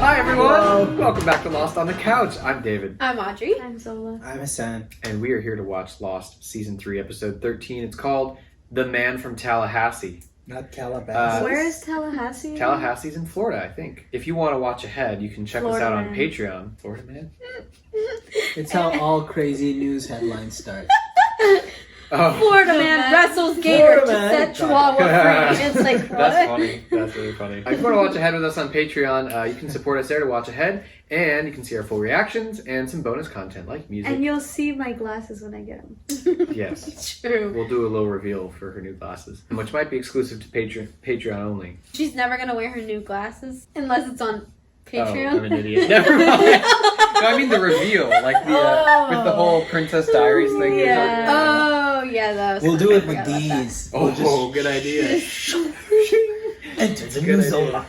Hi everyone! Welcome back to Lost on the Couch. I'm David. I'm Audrey. I'm Zola. I'm Hassan. And we are here to watch Lost Season 3, Episode 13. It's called The Man from Tallahassee. Not Calabasas. Where is Tallahassee? Tallahassee's in Florida, I think. If you want to watch ahead, you can check us out on Patreon. Florida Man? It's how all crazy news headlines start. Oh. Florida man wrestles gator to set Chihuahua free. It's like, what? That's funny. That's really funny. If you want to watch ahead with us on Patreon, you can support us there to watch ahead, and you can see our full reactions and some bonus content like music. And you'll see my glasses when I get them. Yes. True. We'll do a little reveal for her new glasses, which might be exclusive to Patreon only. She's never going to wear her new glasses unless it's on Patreon. Oh, I'm an idiot. Never mind. No, I mean the reveal, like the with the whole Princess Diaries thing. Yeah. Oh, yeah, that was We'll do it with about that. these. Oh, good idea. Enter the Good new idea. Zola.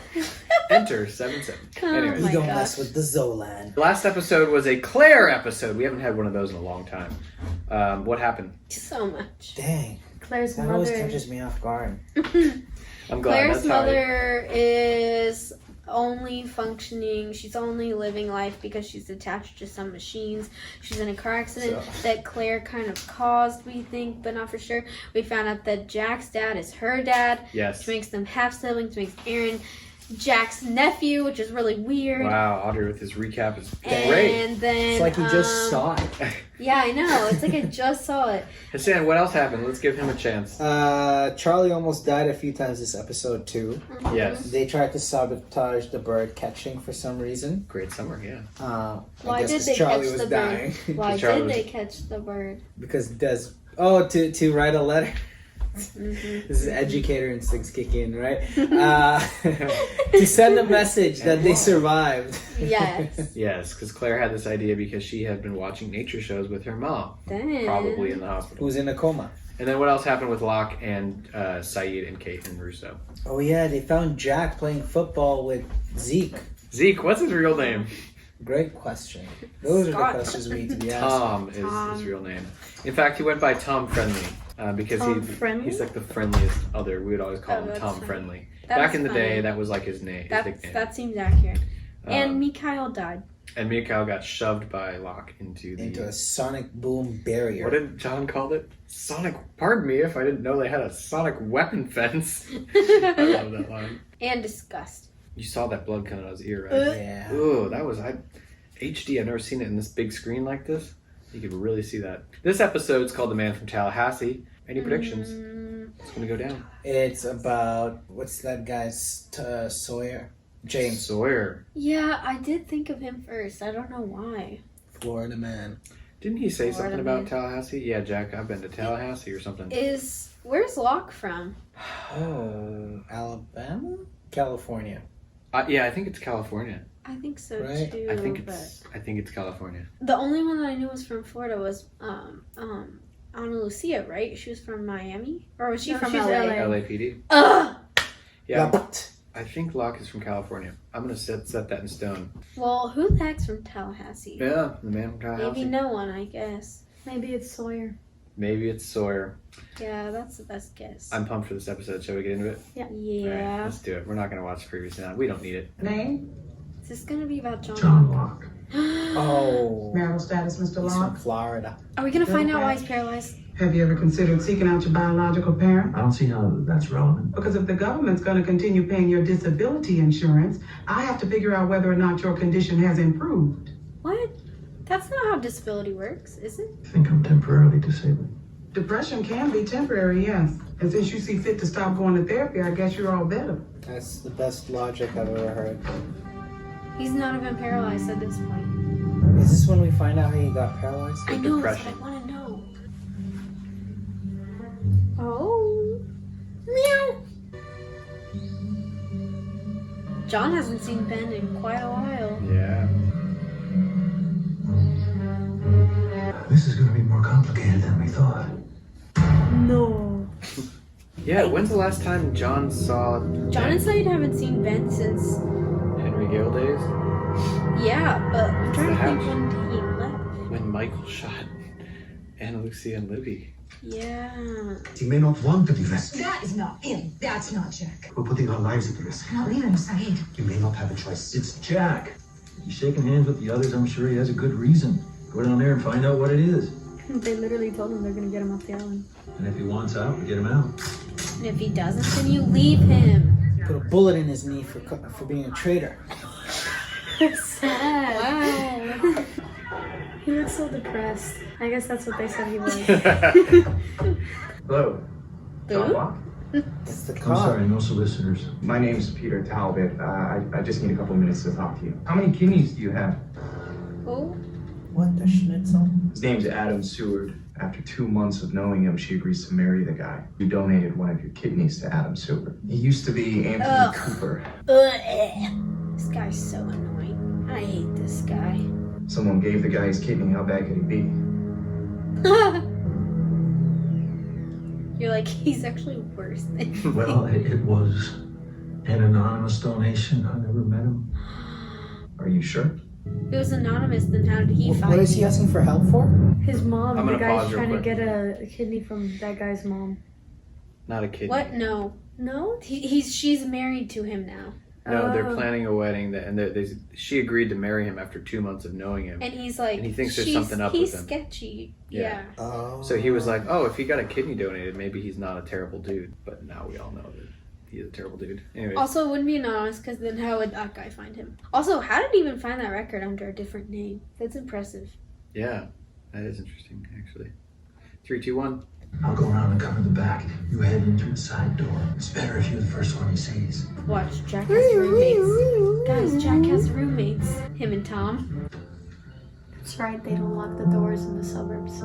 Enter 7-7. Oh Anyways, We my don't gosh. mess with the Zolan. the last episode was a Claire episode. We haven't had one of those in a long time. What happened? So much. Dang. Claire's That always mother. catches me off guard. I'm glad. Claire's That's how mother is only functioning, she's only living life because she's attached to some machines. She's in a car accident that Claire kind of caused, we think, but not for sure. We found out that Jack's dad is her dad, Yes. which makes them half siblings, makes Aaron Jack's nephew, which is really weird. Wow, Audrey with his recap is great. And then It's like he just saw it. Yeah, I know. It's like I just saw it. Hassan, what else happened? Let's give him a chance. Charlie almost died a few times this episode too. Yes. They tried to sabotage the bird catching for some reason. Great summer, yeah. I Why guess did 'cause they Charlie catch was the dying. bird? Why Charlie did was- they catch the bird? Because to write a letter. Mm-hmm. This is educator instincts kick in, right? To send a message that they survived. Yes. Yes, because Claire had this idea because she had been watching nature shows with her mom, Then. probably in the hospital. Who's in a coma. And then what else happened with Locke and Saeed and Kate and Russo? Oh yeah, they found Jack playing football with Zeke. Zeke, what's his real name? Great question. Those Scott. are the questions we need to be asking. Tom is Tom. his real name. In fact, he went by Tom Friendly because Tom Friendly? he's like the friendliest other. We would always call Oh, him that's Tom funny. Friendly. That Back is in the funny. day, that was like his name, his nickname. That seems accurate. Um, And Mikhail died. And Mikhail got shoved by Locke into Into a sonic boom barrier. What did John call it? Sonic. Pardon me if I didn't know they had a sonic weapon fence. I love that line. And disgust. You saw that blood coming out of his ear, right? Yeah. Ooh, that was HD. I've never seen it in this big screen like this. You could really see that. This episode is called The Man from Tallahassee. Any predictions? It's gonna go down. It's about, what's that guy's, Sawyer? James. Sawyer. Yeah, I did think of him first. I don't know why. Florida man. Didn't he say Florida something about man. Tallahassee? Yeah, Jack, I've been to Tallahassee or something. Where's Locke from? Oh, Alabama? California. Yeah, I think it's California. I think so Right. too. I think it's California. But the only one that I knew was from Florida was Ana Lucia, right? She was from Miami, or was she No, from she's LA? LA. LAPD. Ugh. Yeah, But I think Locke is from California. I'm gonna set that in stone. Well, who the heck's from Tallahassee? Yeah, the man from Tallahassee. Maybe no one, I guess. Maybe it's Sawyer. Maybe it's Sawyer. Yeah, that's the best guess. I'm pumped for this episode. Shall we get into it? yeah. All right, let's do it. We're not gonna watch the previous now. We don't need it. Name? Is this gonna be about John? John Locke. oh, Marital status, Mr. he's from Locke. Florida. Are we gonna find out why he's paralyzed? Have you ever considered seeking out your biological parent? I don't see how that's relevant. Because if the government's going to continue paying your disability insurance, I have to figure out whether or not your condition has improved. What? That's not how disability works, is it? I think I'm temporarily disabled. Depression can be temporary, yes. And since you see fit to stop going to therapy, I guess you're all better. That's the best logic I've ever heard. He's not even paralyzed at this point. Is this when we find out how he got paralyzed? I know, Depression. but I want to know. Oh. Meow. John hasn't seen Ben in quite a while. Yeah. This is going to be more complicated than we thought. No. Yeah. When's the last time John saw John and Saeed haven't seen Ben since. Henry Gale days? Yeah, but I'm trying the to think house. when he left. When Michael shot Anna Lucia and Libby. Yeah. He may not want to be rescued. That is not him. That's not Jack. We're putting our lives at risk. I'm not leaving him, Saeed. You may not have a choice. It's Jack. He's shaking hands with the others. I'm sure he has a good reason. Go down there and find out what it is. They literally told him they're gonna get him off the island. And if he wants out, we get him out. And if he doesn't, then you leave him. Put a bullet in his knee for being a traitor. Sad. Wow. He looks so depressed. I guess that's what they said he was. Hello. John Locke? It's the I'm car. sorry, no solicitors. My name's Peter Talbot. I just need a couple minutes to talk to you. How many kidneys do you have? Oh. What the schnitzel? His name's Adam Seward. After 2 months of knowing him, she agrees to marry the guy. You donated one of your kidneys to Adam Seward. He used to be Anthony Ugh. Cooper. This guy's so annoying. I hate this guy. Someone gave the guy his kidney. How bad could he be? You're like, he's actually worse than you. Well, it was an anonymous donation. I never met him. Are you sure? If it was anonymous, then how did he find What is he you? asking for help for? His mom, I'm the gonna guy's pause real trying to quick. get a kidney from that guy's mom. Not a kid. What? No. No? She's married to him now. No, they're Oh. planning a wedding, she agreed to marry him after 2 months of knowing him. And he's like, And he thinks there's "She's- something up he's with him." sketchy. Yeah. Yeah. Oh. So he was like, "Oh, if he got a kidney donated, maybe he's not a terrible dude." But now we all know that he is a terrible dude. Anyway, Also, it wouldn't be anonymous because then how would that guy find him? Also, how did he even find that record under a different name? That's impressive. yeah, that is interesting, actually. 3, 2, 1. I'll go around and cover the back. You head in through the side door. It's better if you're the first one he sees. Watch, Jack has roommates. Guys, Jack has roommates. Him and Tom. That's right, they don't lock the doors in the suburbs.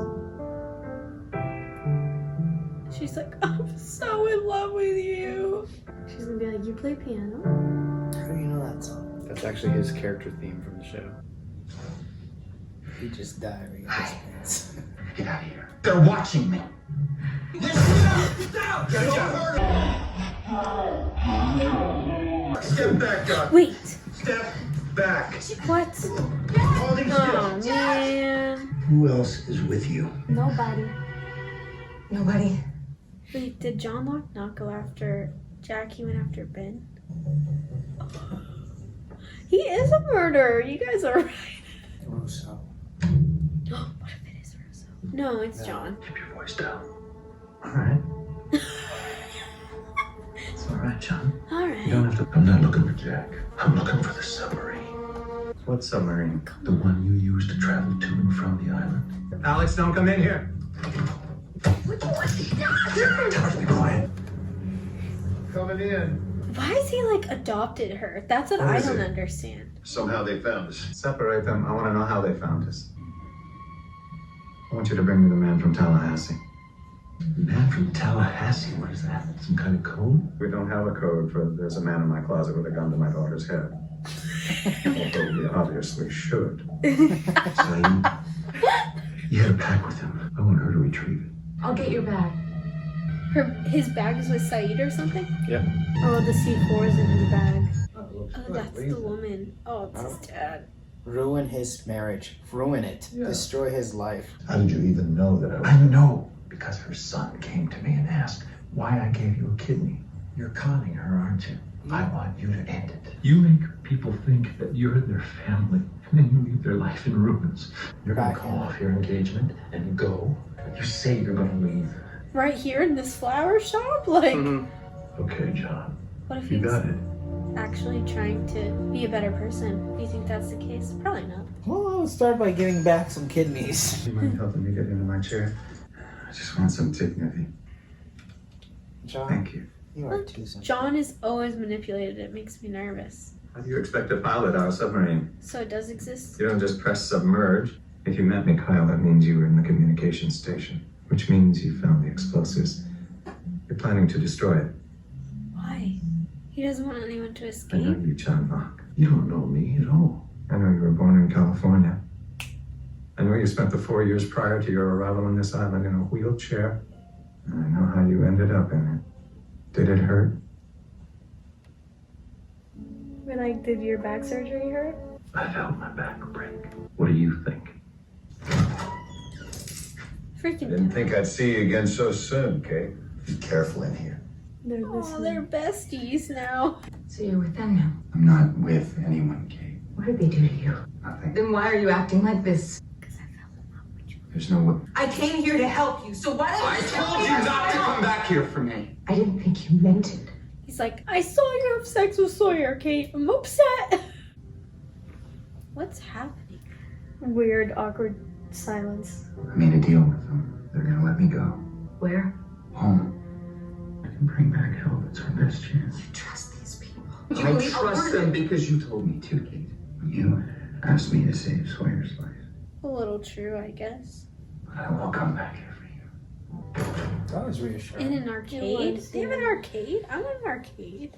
She's like, I'm so in love with you. She's gonna be like, you play piano? How do you know that song? That's actually his character theme from the show. He just died. We got his pants. Get out of here. They're watching me. Step back up. Wait, Step back. what? Holding Oh, still. man. Who else is with you? Nobody. Nobody. Wait, did John Locke not go after Jack? He went after Ben? He is a murderer. You guys are right. Russo. What if it is Russo? No, it's John. Keep your voice down. All right. It's all right, John. You Alright. don't have to. I'm not looking for Jack. I'm looking for the submarine. What submarine? The one you used to travel to and from the island. Alex, don't come in here. Tell her to be quiet. Coming in. Why is he like adopted her? That's what What I is don't it? understand. Somehow they found us. Separate them. I want to know how they found us. I want you to bring me the man from Tallahassee. Man from Tallahassee. What is that? Some kind of code? We don't have a code for there's a man in my closet with a gun to my daughter's head. Although we obviously should. Saeed, you had a pack with him. I want her to retrieve it. I'll get your bag. His bag is with Saeed or something? Oh, the C4 is in his bag. Oh, that's the woman. Oh, it's his dad. Ruin his marriage. Ruin it. Yeah. Destroy his life. How did you even know that I know because her son came to me and asked why I gave you a kidney. You're conning her, aren't you? I want you to end it. You make people think that you're their family, and then you leave their life in ruins. You're gonna call off your engagement and go. You say you're gonna leave. Right here in this flower shop? Like, Okay, John. what if You he's got it. actually trying to be a better person? Do you think that's the case? Probably not. Well, I would start by giving back some kidneys. Do you mind helping me get into my chair? I just want some dignity. John, Thank you. you are too simple. John is always manipulated. It makes me nervous. How do you expect to pilot our submarine? So it does exist? You don't just press submerge. If you met me, Kyle, that means you were in the communications station, which means you found the explosives. You're planning to destroy it. Why? He doesn't want anyone to I know escape. you, John Locke. You don't know me at all. I know you were born in California. I know you spent the 4 years prior to your arrival on this island in a wheelchair. And I know how you ended up in it. Did it hurt? We're like, did your back surgery hurt? I felt my back break. What do you think? Freaking Didn't dad. think I'd see you again so soon, Kate. Be careful in here. They're Oh, listening. they're besties now. So you're with them now. I'm not with anyone, Kate. What did they do to you? Nothing. Then why are you acting like this? There's no way. I came here to help you, so why don't you tell me not to come back here for me. I didn't think you meant it. He's like, I saw you have sex with Sawyer, Kate. I'm upset. What's happening? Weird, awkward silence. I made a deal with them. They're gonna let me go. Where? Home. I can bring back help. It's our best chance. You trust these people. I trust them because you told me to, Kate. You asked me to save Sawyer's life. A little true, I guess. But I will come back here for you. That was reassuring. In an arcade? was, They have an yeah. arcade? I want an arcade.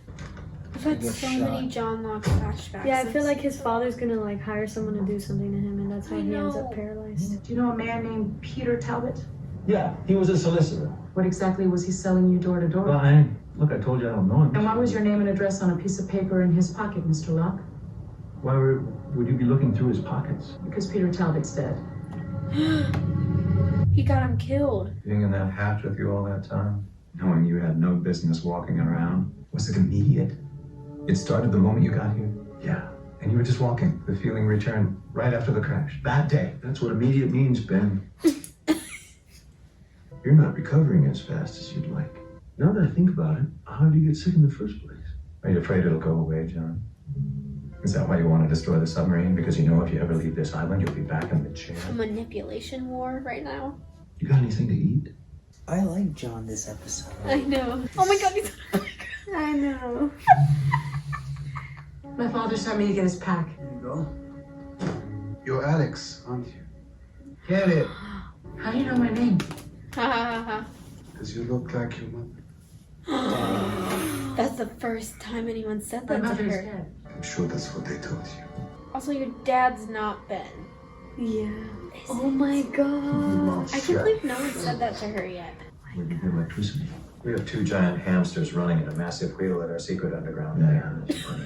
I've had Get so shot. many John Locke flashbacks. Yeah, I feel like his father's gonna like hire someone to do something to him, and that's how I he ends know. up paralyzed. Do you know a man named Peter Talbot? Yeah, he was a solicitor. What exactly was he selling you door to door? Well, look, I told you I don't know him. And why was your name and address on a piece of paper in his pocket, Mr. Locke? Why would you be looking through his pockets? Because Peter Talbot's dead. He got him killed. Being in that hatch with you all that time, Knowing you had no business walking around. Was it immediate? it started the moment you got here, Yeah. and you were just walking. The feeling returned right after the crash. That day. That's what immediate means, Ben. You're not recovering as fast as you'd like. Now that I think about it, how did you get sick in the first place? Are you afraid it'll go away, John? Is that why you want to destroy the submarine? Because you know if you ever leave this island, you'll be back in the chair? A manipulation war right now. You got anything to eat? I like John this episode. I know. Oh my god, he's I know. My father sent me to get his pack. Here you go. You're Alex, aren't you? Get it. How do you know my name? Ha ha ha Because you look like your mother. ha. That's the first time anyone said My that to mother's her. dead. I'm sure that's what they told you. Also, your dad's not Ben. Yeah. Oh my god. I can't believe no one said that to her yet. Where did you get electricity? We have 2 giant hamsters running in a massive wheel at our secret underground Yeah, base. that's funny.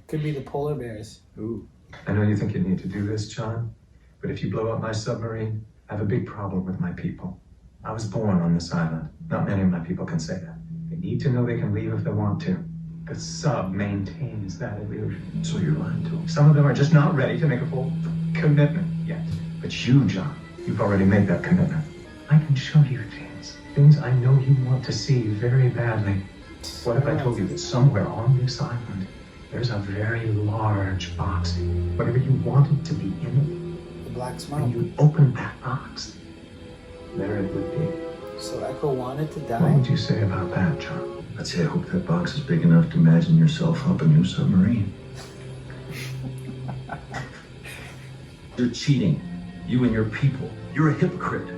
Could be the polar bears. Ooh. I know you think you need to do this, John, but if you blow up my submarine, I have a big problem with my people. I was born on this island. Not many of my people can say that. They need to know they can leave if they want to. The sub maintains that illusion. So you're lying to him. Some of them are just not ready to make a full commitment yet. But you, John, you've already made that commitment. I can show you things I know you want to see very badly. What if I told you that somewhere on this island, there's a very large box, whatever you wanted to be in The black it, smoke. and you opened that box, there it would be. So Echo wanted to What die? would you say about that, John? I'd say I hope that box is big enough to imagine yourself up a new submarine. You're cheating. You and your people. You're a hypocrite.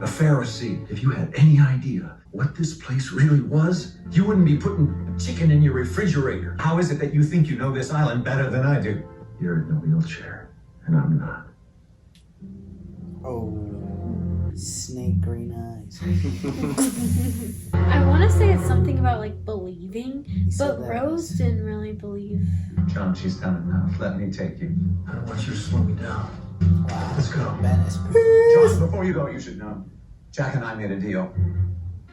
A Pharisee. If you had any idea what this place really was, you wouldn't be putting chicken in your refrigerator. How is it that you think you know this island better than I do? You're in a wheelchair, and I'm not. Oh. Snake green eyes. I want to say it's something about like believing, He said but that Rose was- didn't really believe. John, she's done enough. Let me take you. I don't want you to slow me down. Wow. Let's go. Ben is John, before you go, you should know. Jack and I made a deal.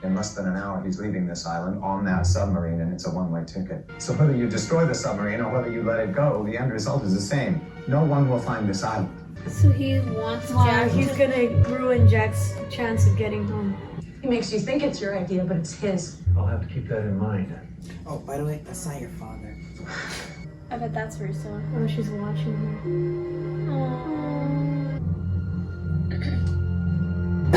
In less than an hour, he's leaving this island on that submarine, and it's a one-way ticket. So whether you destroy the submarine or whether you let it go, the end result is the same. No one will find this island. So he wants Wow, Jack he's to... gonna ruin Jack's chance of getting home. He makes you think it's your idea, but it's his. I'll have to keep that in mind. Oh, by the way, that's not your father. I bet that's Russo. Oh, she's watching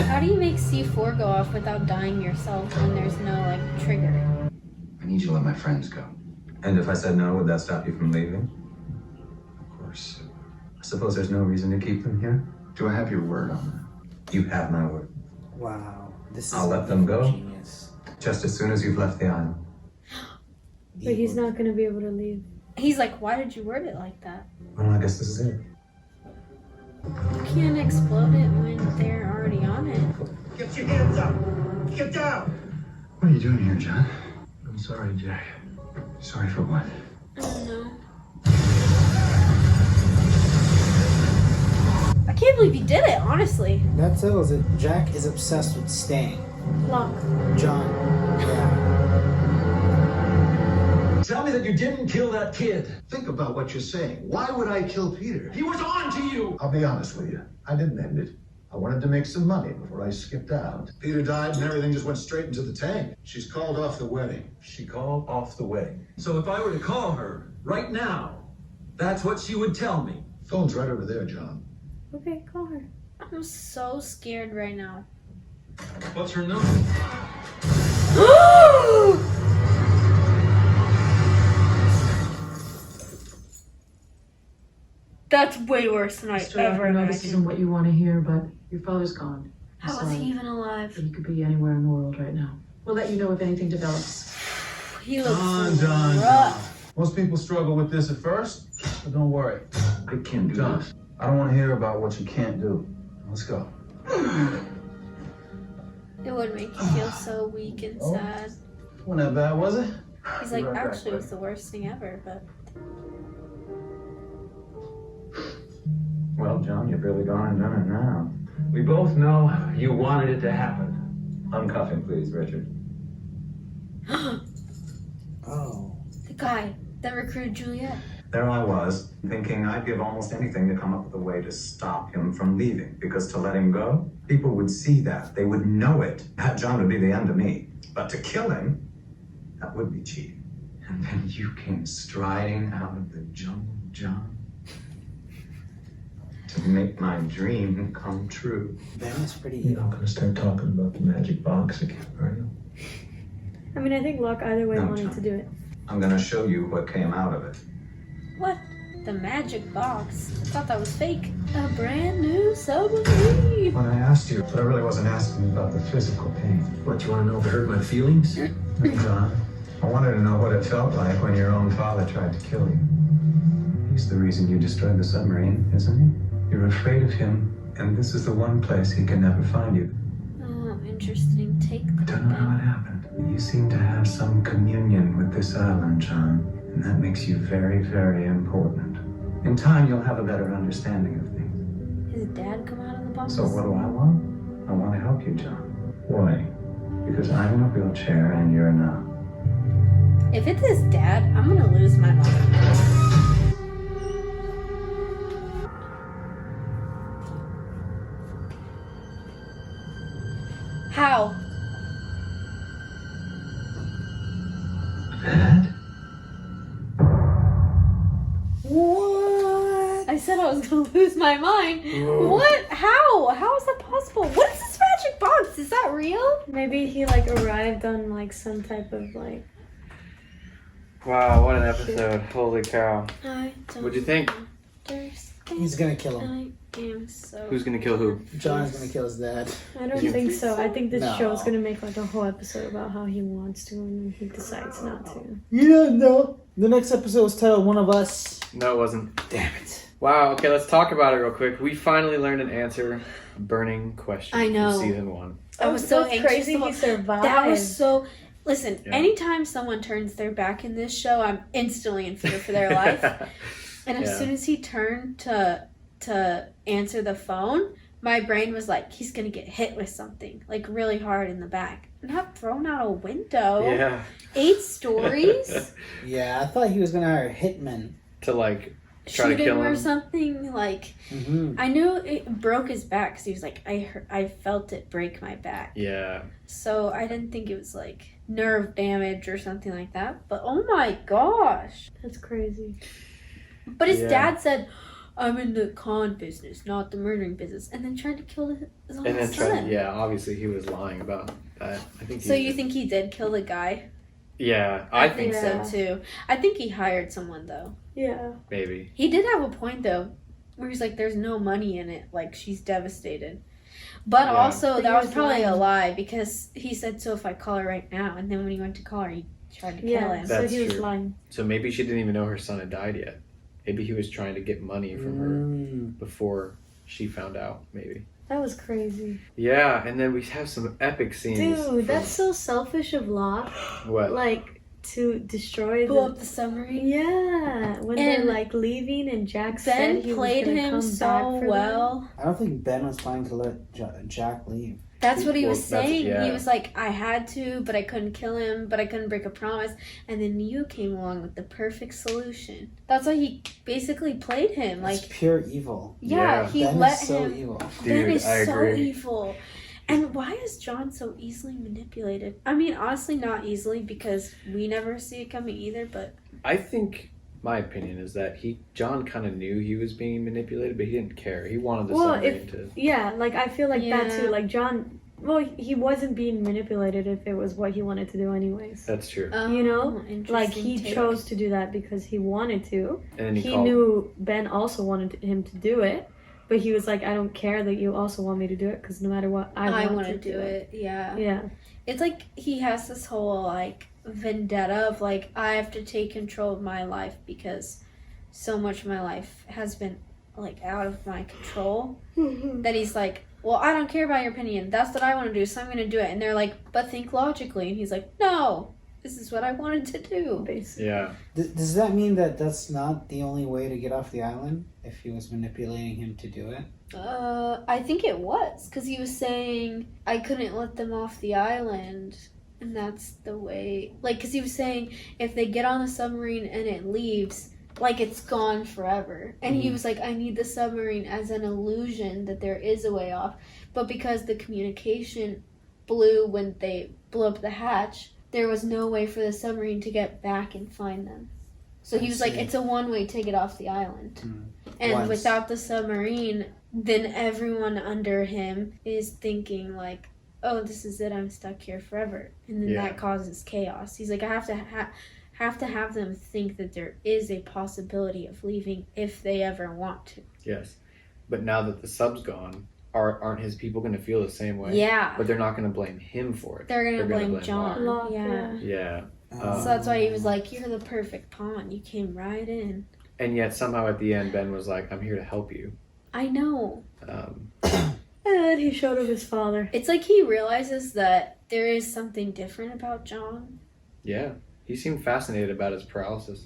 How do you make C4 go off without dying yourself when there's no like trigger? I need you to let my friends go. And if I said no, would that stop you from leaving? Of course. I suppose there's no reason to keep them here. Do I have your word on that? You have my word. her. Wow. This is I'll let them go. Genius. Just as soon as you've left the island. her. But he's not gonna be able to leave. He's like, why did you word it like that? Well, I guess this is it. You can't explode it when they're already on it. Get your hands up! Get down! What are you doing here, John? I'm sorry, Jack. Sorry for what? I don't know. I can't can't believe he did it, honestly. That settles it. Jack is obsessed with staying. Locke. John. Yeah. Tell me that you didn't kill that kid. Think about what you're saying. Why would I kill Peter? He was on to you. I'll be honest with you. I didn't end it. I wanted to make some money before I skipped out. Peter died and everything just went straight into the tank. She's called off the wedding. She called off the wedding. So if I were to call her right now, that's what she would tell me. Phone's right over there, John. Okay, call her. I'm so scared right now. What's her number? That's way worse than I Mr. ever I know this isn't imagined. what you want to hear, but your father's gone. I'm How is he sorry. even alive? He could be anywhere in the world right now. We'll let you know if anything develops. He looks John. rough. Most people struggle with this at first, but don't worry. I can't do John, this. I don't want to hear about what you can't do. Let's go. It would make you feel so weak and sad. Wasn't that bad, was it? He's like, Right back, actually, it was buddy. the worst thing ever, but. Well, John, you've really gone and done it now. We both know you wanted it to happen. Uncuff him, please, Richard. Oh. The guy that recruited Juliet. There I was, thinking I'd give almost anything to come up with a way to stop him from leaving. Because to let him go, people would see that. They would know it. That John would be the end of me. But to kill him, that would be cheating. And then you came striding out of the jungle, John. To make my dream come true. Ben is pretty You're evil. not gonna start talking about the magic box again, are you? I mean, I think Locke either way No, wanted John. to do it. I'm gonna show you what came out of it. What? The magic box? I thought that was fake. A brand new submarine. When I asked you, but I really wasn't asking about the physical pain. What, you want to know if it hurt my feelings? John, I wanted to know what it felt like when your own father tried to kill you. He's the reason you destroyed the submarine, isn't he? You're afraid of him, and this is the one place he can never find you. Oh, interesting take. I don't know how it happened. You seem to have some communion with this island, John, and that makes you very, very important. In time, you'll have a better understanding of things. His dad come out of the box? So what do I want? I want to help you, John. Why? Because I'm in a wheelchair and you're not. If it's his dad, I'm gonna lose my mind. How? Dad? What? I said I was gonna lose my mind. What? How? How is that possible? What is this magic box? Is that real? Maybe he like arrived on like some type of like. Wow, what an episode. Holy cow. What'd you think? He's gonna kill him. I am so. Who's gonna kill who? John's gonna kill his dad. I don't You think think so. I think this No. show's gonna make like a whole episode about how he wants to and then he decides not to. You don't know. The next episode was titled One of Us. No, it wasn't. Damn it. Wow, okay, let's talk about it real quick. We finally learned an answer. Burning question I know. from season 1. I was so That's anxious. crazy. about- He survived. That was so. Listen, Yeah. anytime someone turns their back in this show, I'm instantly in fear for their life. And as Yeah. soon as he turned to answer the phone, my brain was like, he's gonna get hit with something, like really hard in the back. Not thrown out a window. Yeah. 8 stories. Yeah, I thought he was gonna hire hitmen. To like try Shoot to kill him or him. something. Like, Mm-hmm. I knew it broke his back because he was like, I felt it break my back. Yeah. So I didn't think it was like nerve damage or something like that. But oh my gosh. That's crazy. But his Yeah. dad said, I'm in the con business, not the murdering business. And then tried to kill his own And then son. yeah, obviously he was lying about that. I think. So you think he did kill the guy? Yeah, I think so Yeah. too. I think he hired someone though. Yeah. maybe. He did have a point though, where he's like, "There's no money in it. Like she's devastated." But Yeah. also But that he was was probably a lying. lie because he said, "So if I call her right now," and then when he went to call her, he tried to kill Yeah. him. So That's he was true. lying. So maybe she didn't even know her son had died yet. Maybe he was trying to get money from her before she found out. Maybe. That was crazy. Yeah, and then we have some epic scenes. Dude, that's so selfish of Locke. What? Like, to destroy Blow up the submarine. Yeah, when And they're like leaving, and Jack Ben said he played was gonna him come so back for well. I don't think Ben was planning to let Jack leave. That's what he Well, was saying. yeah. He was like, I had to, but I couldn't kill him, but I couldn't break a promise. And then you came along with the perfect solution. That's why he basically played him. It's Like, pure evil. yeah, he Ben let is so him. evil. Ben Dude, is I so agree. evil. And why is John so easily manipulated? I mean, honestly, not easily because we never see it coming either, but I think my opinion is that John kind of knew he was being manipulated, but he didn't care. He wanted the Well, submarine to. Yeah, like I feel like that Yeah. too. Like John, well, he wasn't being manipulated if it was what he wanted to do anyways. That's true. You know, interesting like he take. chose to do that because he wanted to. And then He called. knew Ben also wanted him to do it, but he was like, I don't care that you also want me to do it because no matter what, I want to to do it. Yeah. Yeah. It's like he has this whole like vendetta of like I have to take control of my life because so much of my life has been like out of my control that he's like, well, I don't care about your opinion. That's what I want to do, so I'm going to do it. And they're like, but think logically. And he's like, no, this is what I wanted to do. Basically. Yeah. Does that mean that that's not the only way to get off the island? If he was manipulating him to do it? I think it was because he was saying I couldn't let them off the island. And that's the way, like, because he was saying if they get on the submarine and it leaves, like, it's gone forever. And he was like, I need the submarine as an illusion that there is a way off. But because the communication blew when they blew up the hatch, there was no way for the submarine to get back and find them. So he was like, it's a one-way ticket off the island. And Once. without the submarine, then everyone under him is thinking, like, oh, this is it, I'm stuck here forever. And then that causes chaos. He's like, I have to have them think that there is a possibility of leaving if they ever want to. Yes. But now that the sub's gone, aren't his people going to feel the same way? Yeah. But they're not going to blame him for it. They're going to blame John. Locke, Yeah. Yeah. So that's why he was like, you're the perfect pawn. You came right in. And yet somehow at the end, Ben was like, I'm here to help you. I know. And he showed him his father. It's like he realizes that there is something different about John. Yeah. He seemed fascinated about his paralysis.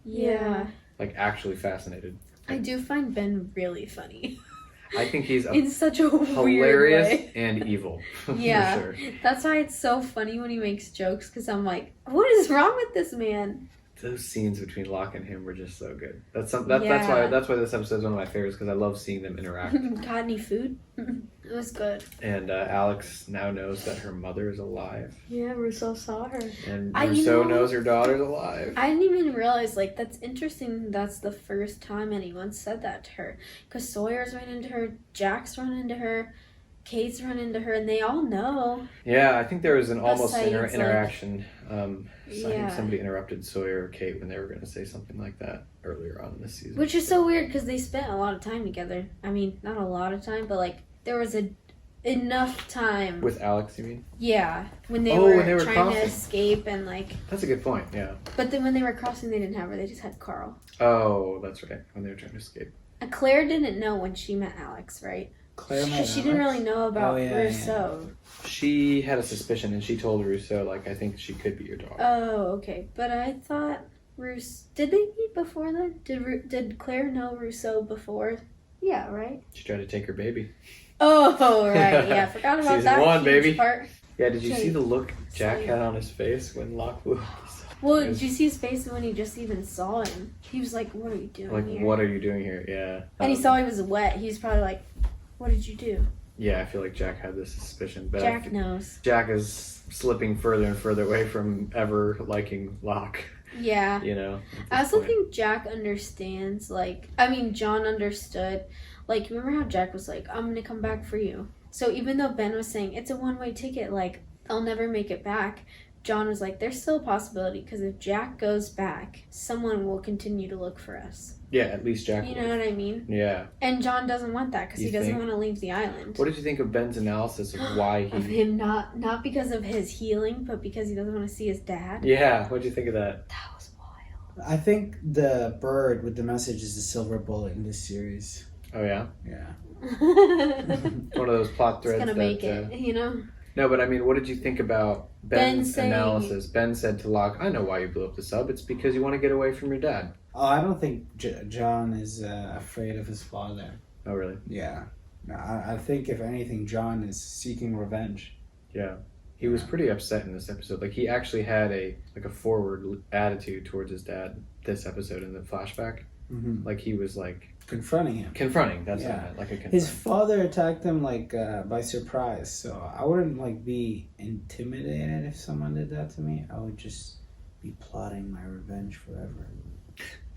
Yeah. Like, actually fascinated. I do find Ben really funny. I think he's in such a weird hilarious way. and evil. Yeah. For sure. That's why it's so funny when he makes jokes, because I'm like, what is wrong with this man? Those scenes between Locke and him were just so good. That's why this episode is one of my favorites, because I love seeing them interact. Got any food? It was good. And Alex now knows that her mother is alive, Yeah, Russo saw her. and you Rousseau know- knows her daughter's alive. I didn't even realize, like, that's interesting. That's the first time anyone said that to her. Because Sawyer's run into her, Jack's run into her, Kate's run into her, and they all know. Yeah, I think there was an almost Saeed's like- interaction. I think Yeah. somebody interrupted Sawyer or Kate when they were going to say something like that earlier on in the season. Which is so weird, because they spent a lot of time together. I mean, not a lot of time, but, like, there was enough time. With Alex, you mean? Yeah, when they Oh, were when they were trying crossing. to escape and, like... That's a good point, yeah. But then when they were crossing, they didn't have her. They just had Carl. Oh, that's right. When they were trying to escape. Claire didn't know when she met Alex, right? Claire met Because she didn't Alex? really know about Oh, yeah, Rousseau. She had a suspicion, and she told Rousseau, like, I think she could be your daughter. Oh, okay. But I thought did they meet before then? Did Claire know Rousseau before? Yeah, right? She tried to take her baby. Oh, right. Yeah, forgot about Season that 1, huge baby. part. Yeah, did you Jake. see the look Jack Sorry. had on his face when Locke blew up? Well, did you see his face when he just even saw him? He was like, what are you doing Like, here? what are you doing here? Yeah. And he saw he was wet. He was probably like, what did you do? Yeah, I feel like Jack had this suspicion. But Jack knows. Jack is slipping further and further away from ever liking Locke. Yeah. You know? I also think Jack understands, like, I mean, John understood. Like, remember how Jack was like, I'm going to come back for you. So even though Ben was saying, it's a one-way ticket, like, I'll never make it back, John was like, there's still a possibility, because if Jack goes back, someone will continue to look for us. Yeah, at least Jack You would. know what I mean? Yeah. And John doesn't want that, because You he doesn't think? want to leave the island. What did you think of Ben's analysis of why Of he... him not because of his healing, but because he doesn't want to see his dad. Yeah, what did you think of that? That was wild. I think the bird with the message is the silver bullet in this series. Oh, yeah? Yeah. One of those plot It's threads gonna that... make it, you know? No, but I mean, what did you think about Ben's saying- analysis? Ben said to Locke, I know why you blew up the sub. It's because you want to get away from your dad. Oh, I don't think John is afraid of his father. Oh, really? Yeah. No, I think if anything, John is seeking revenge. Yeah. He was pretty upset in this episode. Like, he actually had a forward attitude towards his dad this episode in the flashback. Mm-hmm. Like, he was, like... Confronting him. Confronting, that's what I Yeah. meant. Like a confront. His father attacked him, like, by surprise. So I wouldn't, like, be intimidated if someone did that to me. I would just be plotting my revenge forever.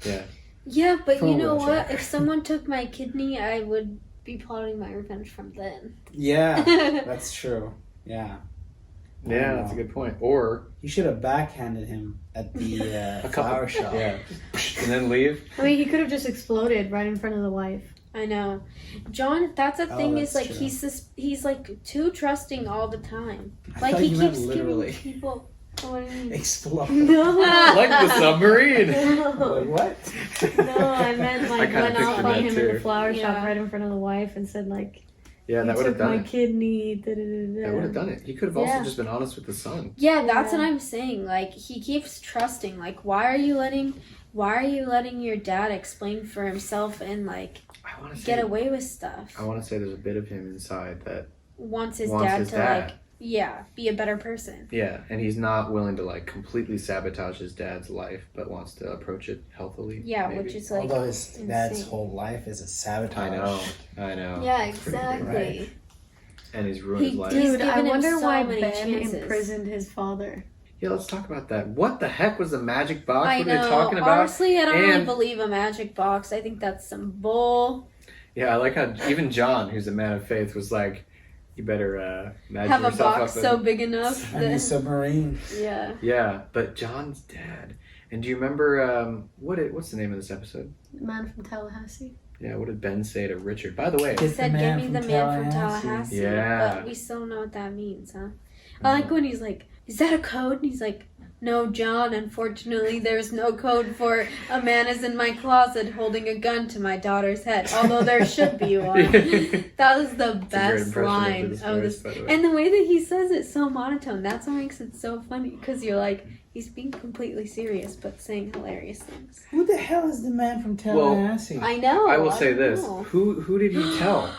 Yeah. Yeah, but From you know wheelchair. what? If someone took my kidney, I would be plotting my revenge from then. Yeah, that's true. Yeah. Yeah, that's a good point. Or... You should have backhanded him at the flower shop. Yeah. And then leave. I mean, he could have just exploded right in front of the wife. I know. John, that's the thing is, that's like, true. he's like, too trusting all the time. I Like, thought he you meant keeps literally. giving people... Oh, what do you mean? Explode. No. Like the submarine. Like, what? No, I meant like kinda went out pictured on that him in too. the flower shop Yeah. right in front of the wife and said like, Yeah, "You that would have took done my it. kidney." Da, da, da, da. That would have done it. He could have also Yeah. just been honest with the son. Yeah, that's Yeah. what I'm saying. Like, he keeps trusting. Like, why are you letting your dad explain for himself and, like, I want to get away with stuff? I want to say there's a bit of him inside that Wants his wants dad his to, dad. like, yeah, be a better person. Yeah, and he's not willing to like completely sabotage his dad's life, but wants to approach it healthily. Yeah, maybe. which is, like, Although his dad's insane. whole life is a sabotage. I know. Yeah, It's pretty big, exactly. right? And he's ruined his He life. did. Dude, I given him wonder so why many Ben chances. imprisoned his father. Yeah, let's talk about that. What the heck was the magic box? I What know. are they talking about? Honestly, I don't really And- believe a magic box. I think that's some bull. Yeah, I like how even John, who's a man of faith, was like, "You better imagine Have a yourself box up so in-" big enough And he's that... submarine. Yeah. Yeah, but John's dad. And do you remember what's the name of this episode? The man from Tallahassee. Yeah, what did Ben say to Richard? By the way, He Get the said, man "Give me from the man from Tallahassee." Tallahassee." Yeah. But we still don't know what that means, huh? I like when he's like, "Is that a code?" And he's like, "No, John, unfortunately, there's no code for a man is in my closet holding a gun to my daughter's head, although there should be one." That was the great best impression of line his of voice, this. by the way. And the way that he says it so monotone, that's what makes it so funny, because you're like, he's being completely serious, but saying hilarious things. Who the hell is the man from Well, Tallahassee? I know. I will say don't this: know. who did he tell?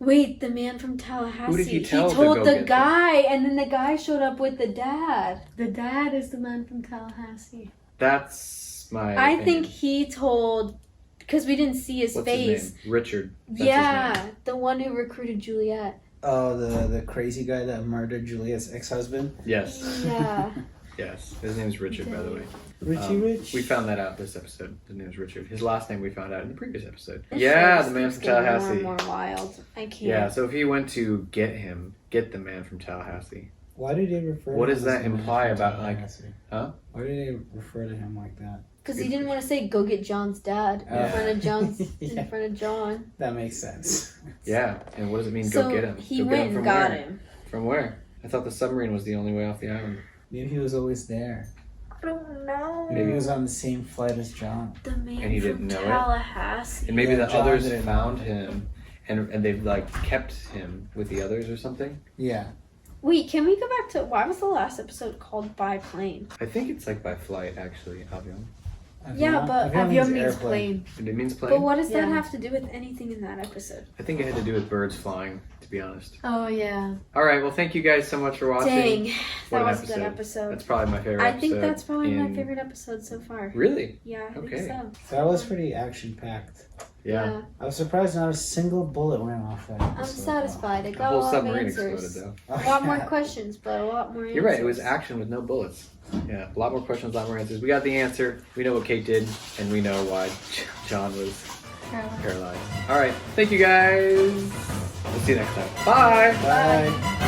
Wait, the man from Tallahassee. Who did he tell to told go the get them? guy, and then the guy showed up with the dad. The dad is the man from Tallahassee. That's my. I opinion. think he told, because we didn't see his What's face. his name? Richard. That's his Yeah, name. the one who recruited Juliet. Oh, the crazy guy that murdered Juliet's ex-husband? Yes. Yeah. Yes. His name is Richard, by the way. Richie Rich? We found that out this episode. His name is Richard. His last name we found out in the previous episode. This Yeah, show the man just from keeps getting Tallahassee. More and more wild. I can't. Yeah, so if he went to get the man from Tallahassee, Why did they refer What to does him as that the man imply from about, like- Tallahassee? huh? Why did they refer to him like that? Because he didn't want to say, "Go get John's dad" in Yeah. front of John's Yeah. in front of John. That makes sense. Yeah, and what does it mean, So go get him? he Go get went him and from got where? him. From where? I thought the submarine was the only way off the island. Maybe he was always there. I don't know. Maybe he was on the same flight as John. The man And he from didn't know it? Tallahassee. And maybe Yeah, the John others didn't found know. him, and they've like kept him with the others or something. Yeah. Wait, can we go back to why was the last episode called By Plane? I think it's like by flight, actually, avion. Yeah, but Avion means plane. And it means plane. But what does that Yeah. have to do with anything in that episode? I think it had to do with birds flying, to be honest. Oh yeah. All right, well, thank you guys so much for watching. Dang, What that an was a good episode. That's probably my favorite I episode. think that's probably my in- favorite episode so far. Really? Yeah, I Okay. think so. That was pretty action-packed. Yeah. I was surprised not a single bullet went off that I'm episode. satisfied. I The got a whole lot of submarine answers. exploded, A lot more questions, but a lot more answers. You're right. It was action with no bullets. Yeah, a lot more questions, a lot more answers. We got the answer. We know what Kate did, and we know why John was paralyzed. All right. Thank you guys. We'll see you next time. Bye. Bye.